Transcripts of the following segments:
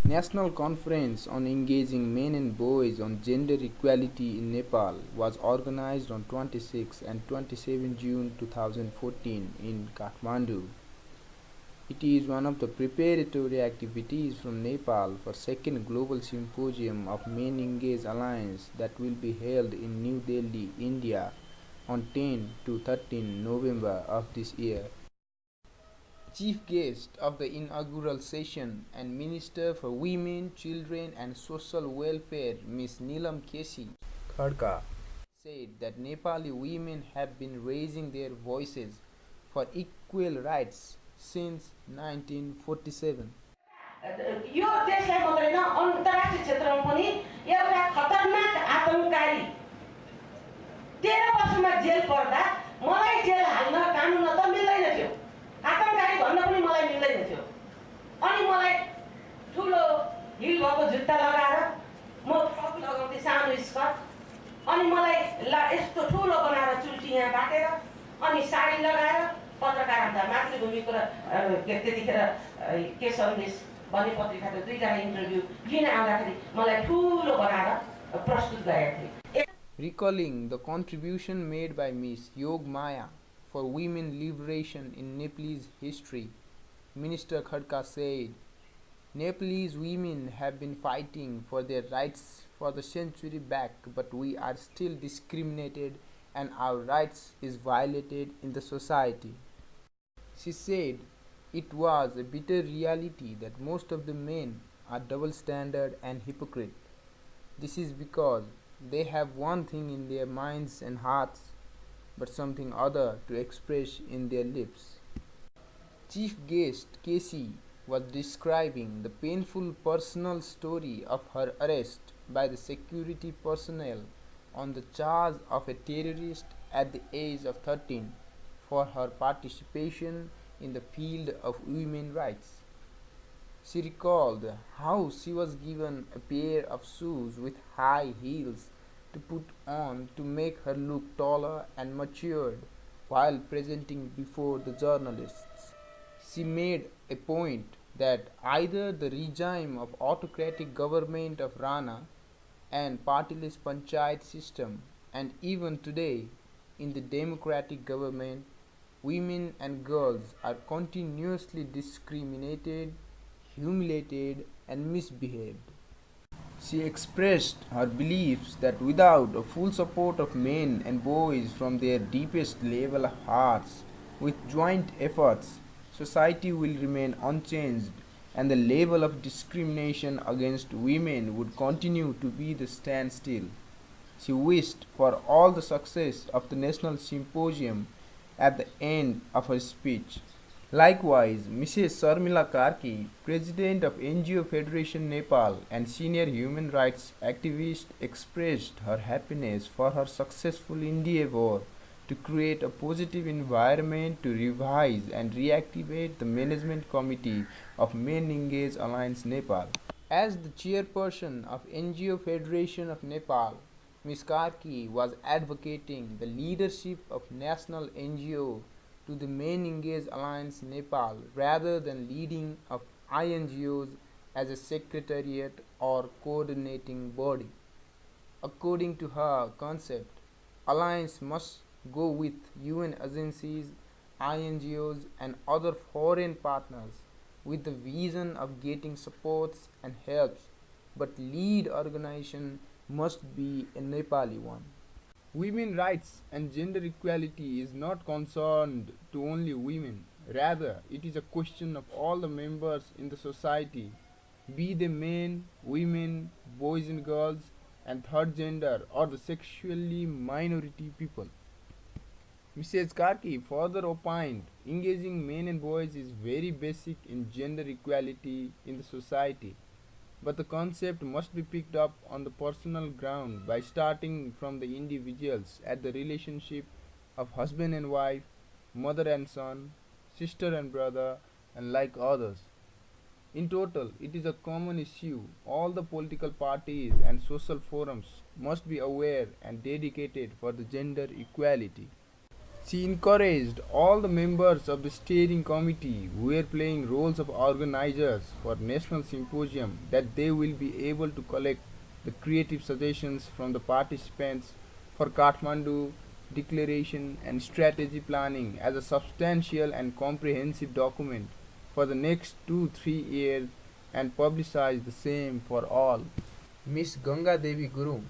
National Conference on Engaging Men and Boys on Gender Equality in Nepal was organized on 26 and 27 June 2014 in Kathmandu. It is one of the preparatory activities from Nepal for second Global Symposium of MenEngage Alliance that will be held in New Delhi, India on 10 to 13 November of this year. Chief guest of the inaugural session and Minister for Women, Children and Social Welfare Ms. Neelam Kesi Khadka said that Nepali women have been raising their voices for equal rights since 1947. यो देशलाई मात्रै न अन्तर्राष्ट्रिय क्षेत्रमा पनि एउटा खतरनाक आतंककारी 13 वर्षमा jail पर्दा मलाई जेल हाल्न कानुन त मिल्दैन थियो आतंककारी भन्न पनि मलाई मिल्दैन थियो अनि मलाई ठुलो हिल भएको जुत्ता लगाएर म फ्रक लगाउँथे सानो स्कर्ट अनि मलाई यस्तो ठुलो बनाएर चुल्टी यहाँ बाटेर अनि साडी लगाएर पत्रकार हुँदा मातृभूमिको र त्यतिखेर के सन्देश भन्ने पत्रिकाको दुईजना इन्टरभ्यू लिन आउँदाखेरि मलाई ठुलो बनाएर प्रस्तुत गरेका थिए. Recalling the contribution made by Ms. Yog Maya for women liberation in Nepalese history, Minister Khadka said, Nepalese women have been fighting for their rights for the century back, but we are still discriminated and our rights is violated in the society. She said it was a bitter reality that most of the men are double standard and hypocrite. This is because they have one thing in their minds and hearts, but something other to express in their lips. Chief guest Casey was describing the painful personal story of her arrest by the security personnel on the charge of a terrorist at the age of 13 for her participation in the field of women's rights. She recalled how she was given a pair of shoes with high heels to put on to make her look taller and matured while presenting before the journalists. She made a point that either the regime of autocratic government of Rana and partyless panchayat system and even today in the democratic government, women and girls are continuously discriminated, humiliated and misbehaved. She expressed her beliefs that without the full support of men and boys from their deepest level of hearts, with joint efforts, society will remain unchanged and the level of discrimination against women would continue to be the standstill. She wished for all the success of the National Symposium at the end of her speech. Likewise, Mrs. Sarmila Karki, President of NGO Federation Nepal and senior human rights activist, expressed her happiness for her successful endeavor to create a positive environment to revise and reactivate the management committee of MenEngage Alliance Nepal. As the chairperson of NGO Federation of Nepal, Ms. Karki was advocating the leadership of national NGO to the MenEngage Alliance Nepal rather than leading of INGOs as a secretariat or coordinating body. According to her concept, alliance must go with UN agencies, INGOs and other foreign partners with the vision of getting supports and helps, but lead organization must be a Nepali one. Women's rights and gender equality is not concerned to only women. Rather, it is a question of all the members in the society, be they men, women, boys and girls, and third gender or the sexually minority people. Mrs. Karki further opined, engaging men and boys is very basic in gender equality in the society. But the concept must be picked up on the personal ground by starting from the individuals at the relationship of husband and wife, mother and son, sister and brother, and like others. In total, it is a common issue. All the political parties and social forums must be aware and dedicated for the gender equality. She encouraged all the members of the steering committee who were playing roles of organizers for National Symposium that they will be able to collect the creative suggestions from the participants for Kathmandu Declaration and strategy planning as a substantial and comprehensive document for the next 2-3 years and publicize the same for all. Miss Ganga Devi Guru,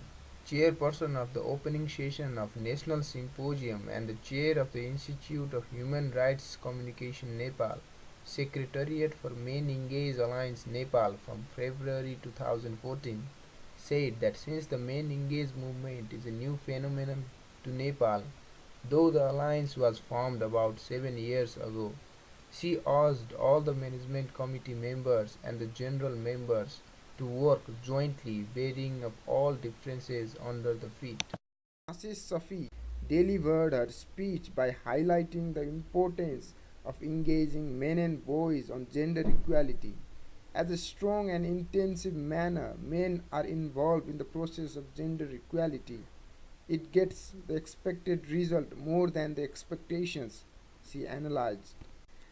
chairperson of the opening session of National Symposium and the chair of the Institute of Human Rights Communication Nepal, Secretariat for MenEngage Alliance Nepal from February 2014, said that since the MenEngage movement is a new phenomenon to Nepal, though the alliance was formed about 7 years ago, she urged all the management committee members and the general members to work jointly, bearing up all differences under the feet. Mrs. Safi delivered her speech by highlighting the importance of engaging men and boys on gender equality. As a strong and intensive manner, men are involved in the process of gender equality. It gets the expected result more than the expectations, she analyzed.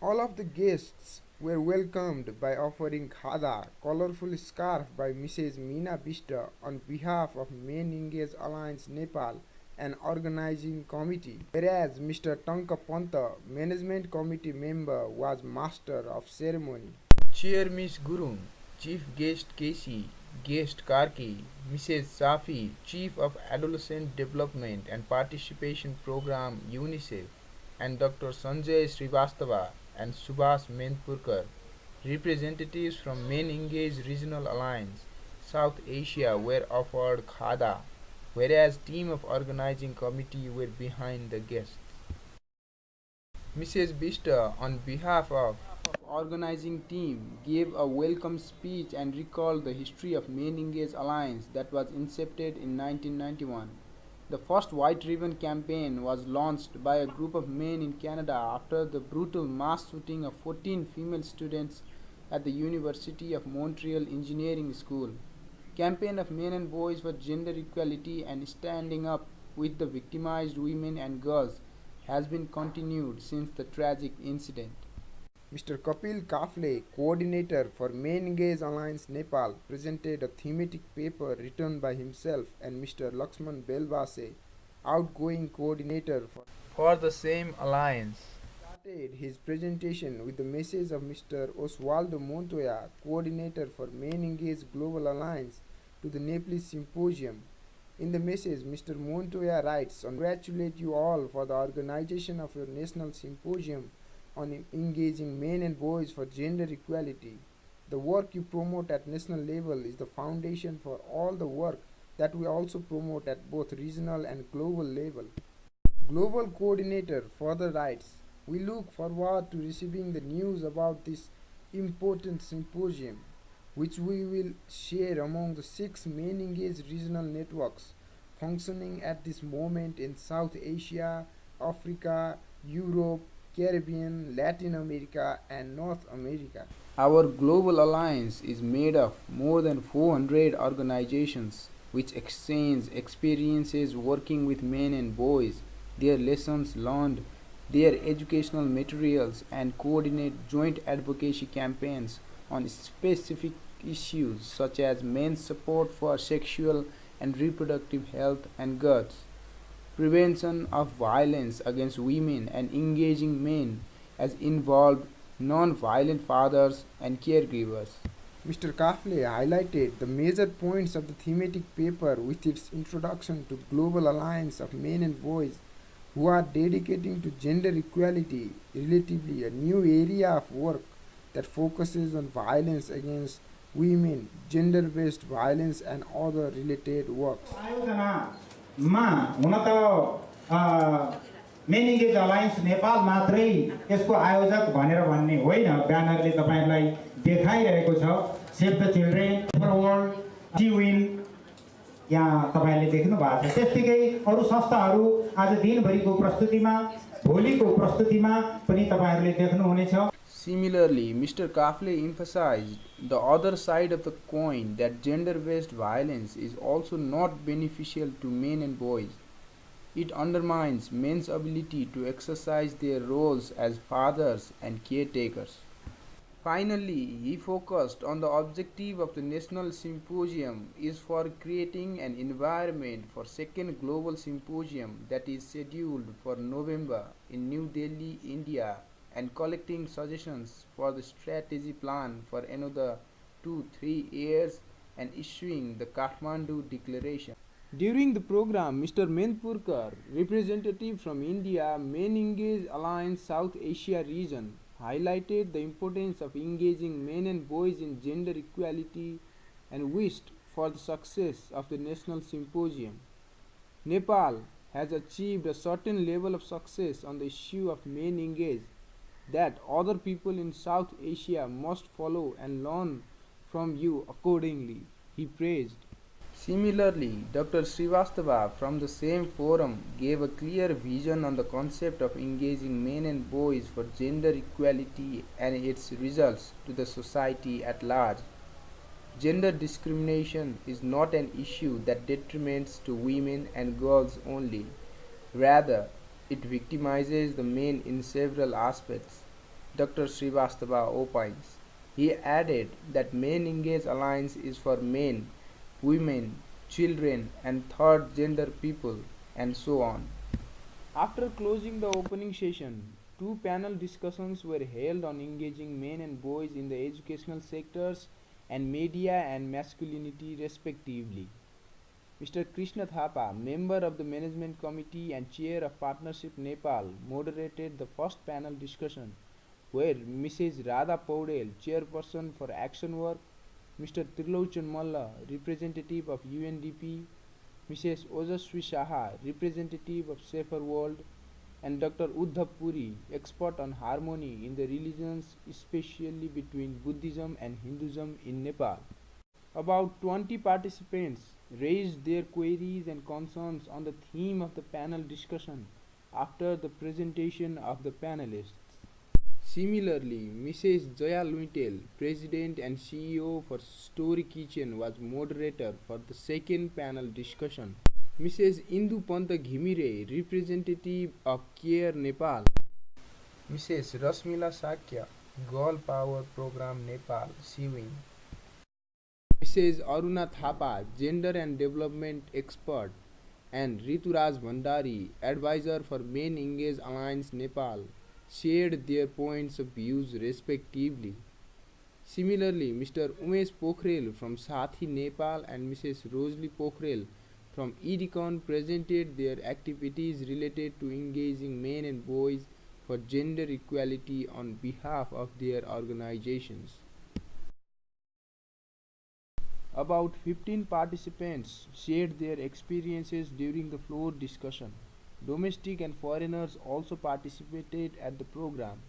All of the guests were welcomed by offering khada, colorful scarf by Mrs. Meena Bista on behalf of MenEngage Alliance Nepal and organizing committee, whereas Mr. Tanka Panta, management committee member, was master of ceremony. Chair Miss Gurung, Chief Guest Casey, Guest Karki, Mrs. Safi, Chief of Adolescent Development and Participation Program UNICEF, and Dr. Sanjay Srivastava and Subhas Menpurkar, representatives from MenEngage Regional Alliance, South Asia, were offered khada, whereas team of organizing committee were behind the guests. Mrs. Bista, on behalf of organizing team, gave a welcome speech and recalled the history of MenEngage Alliance that was incepted in 1991. The first White Ribbon campaign was launched by a group of men in Canada after the brutal mass shooting of 14 female students at the University of Montreal Engineering School. Campaign of men and boys for gender equality and standing up with the victimized women and girls has been continued since the tragic incident. Mr. Kapil Kafle, coordinator for MenEngage Alliance Nepal, presented a thematic paper written by himself and Mr. Lakshman Belbase, outgoing coordinator for the same alliance, started his presentation with the message of Mr. Oswaldo Montoya, coordinator for MenEngage Global Alliance, to the Nepalese Symposium. In the message, Mr. Montoya writes, "Congratulate you all for the organization of your National Symposium on engaging men and boys for gender equality. The work you promote at national level is the foundation for all the work that we also promote at both regional and global level." Global coordinator further writes, "We look forward to receiving the news about this important symposium, which we will share among the 6 MenEngage regional networks functioning at this moment in South Asia, Africa, Europe, Caribbean, Latin America, and North America." Our global alliance is made of more than 400 organizations which exchange experiences working with men and boys, their lessons learned, their educational materials, and coordinate joint advocacy campaigns on specific issues such as men's support for sexual and reproductive health and girls, prevention of violence against women, and engaging men as involved non-violent fathers and caregivers. Mr. Kafle highlighted the major points of the thematic paper with its introduction to Global Alliance of Men and Boys who are dedicating to gender equality, relatively a new area of work that focuses on violence against women, gender-based violence, and other related works. MenEngage Alliance Nepal मात्रै यसको आयोजक भनेर भन्ने होइन, ब्यानरले तपाईहरुलाई देखाइरहेको छ save the children for world जिविन यहाँ तपाईहरुले देख्नु भएको छ। त्यस्तै अरु संस्थाहरू आज दिनभरिको प्रस्तुतिमा भोलिको प्रस्तुतिमा पनि तपाईहरुले देख्नु हुनेछ। Similarly, Mr. Kafle emphasized the other side of the coin, that gender-based violence is also not beneficial to men and boys. It undermines men's ability to exercise their roles as fathers and caretakers. Finally, he focused on the objective of the National Symposium is for creating an environment for second global symposium that is scheduled for November in New Delhi, India, and collecting suggestions for the strategy plan for another 2-3 years and issuing the Kathmandu Declaration. During the program, Mr. Menpurkar, representative from India, MenEngage Alliance South Asia region, highlighted the importance of engaging men and boys in gender equality and wished for the success of the National Symposium. Nepal has achieved a certain level of success on the issue of MenEngage that other people in South Asia must follow and learn from you accordingly, he praised. Similarly, Dr. Srivastava from the same forum gave a clear vision on the concept of engaging men and boys for gender equality and its results to the society at large. Gender discrimination is not an issue that detriments to women and girls only. Rather, it victimizes the men in several aspects, Dr. Srivastava opines. He added that MenEngage Alliance is for men, women, children, and third gender people, and so on. After closing the opening session, two panel discussions were held on engaging men and boys in the educational sectors and media and masculinity respectively. Mr. Krishna Thapa, member of the Management Committee and Chair of Partnership Nepal, moderated the first panel discussion, where Mrs. Radha Paudel, Chairperson for Action Work, Mr. Trilochan Malla, representative of UNDP, Mrs. Ojaswi Saha, representative of Safer World, and Dr. Uddhav Puri, expert on harmony in the religions, especially between Buddhism and Hinduism in Nepal. About 20 participants raised their queries and concerns on the theme of the panel discussion after the presentation of the panelists. Similarly, Mrs. Jaya Luitel, President and CEO for Story Kitchen, was moderator for the second panel discussion. Mrs. Indu Panta Ghimire, representative of Care Nepal. Mrs. Rasmila Sakya, Girl Power Program Nepal, Siwing. Mrs. Aruna Thapa, Gender and Development Expert, and Rituraj Bhandari, Advisor for MenEngage Alliance Nepal, shared their points of views respectively. Similarly, Mr. Umesh Pokhrel from Sathi Nepal and Mrs. Rosalie Pokhrel from Edicon presented their activities related to engaging men and boys for gender equality on behalf of their organizations. About 15 participants shared their experiences during the floor discussion. Domestic and foreigners also participated at the program.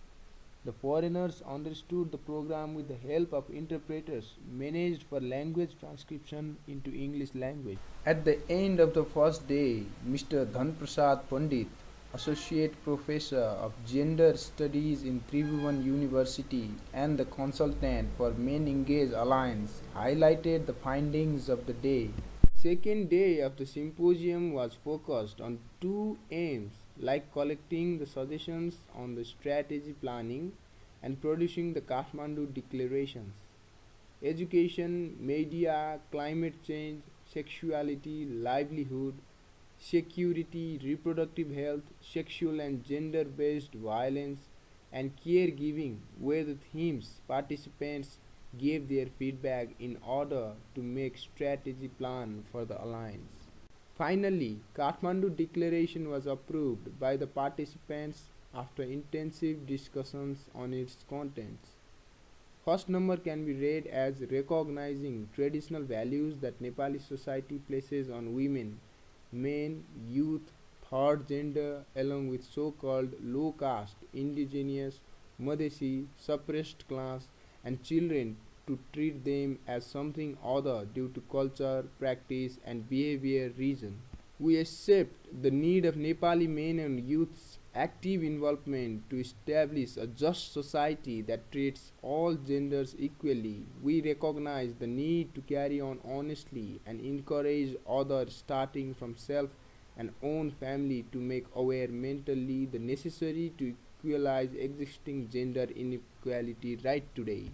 The foreigners understood the program with the help of interpreters managed for language transcription into English language. At the end of the first day, Mr. Dhanprasad Pandit, Associate Professor of Gender Studies in Tribhuvan University and the consultant for MenEngage Alliance, highlighted the findings of the day. Second day of the symposium was focused on two aims like collecting the suggestions on the strategy planning and producing the Kathmandu Declarations. Education, media, climate change, sexuality, livelihood, security, reproductive health, sexual and gender-based violence, and caregiving were the themes participants gave their feedback in order to make strategy plan for the alliance. Finally, Kathmandu Declaration was approved by the participants after intensive discussions on its contents. First number can be read as recognizing traditional values that Nepali society places on women, men, youth, third gender, along with so-called low caste, indigenous, Madhesi, suppressed class, and children to treat them as something other due to culture, practice, and behavior reason. We accept the need of Nepali men and youth's active involvement to establish a just society that treats all genders equally. We recognize the need to carry on honestly and encourage others starting from self and own family to make aware mentally the necessary to equalize existing gender inequality right today.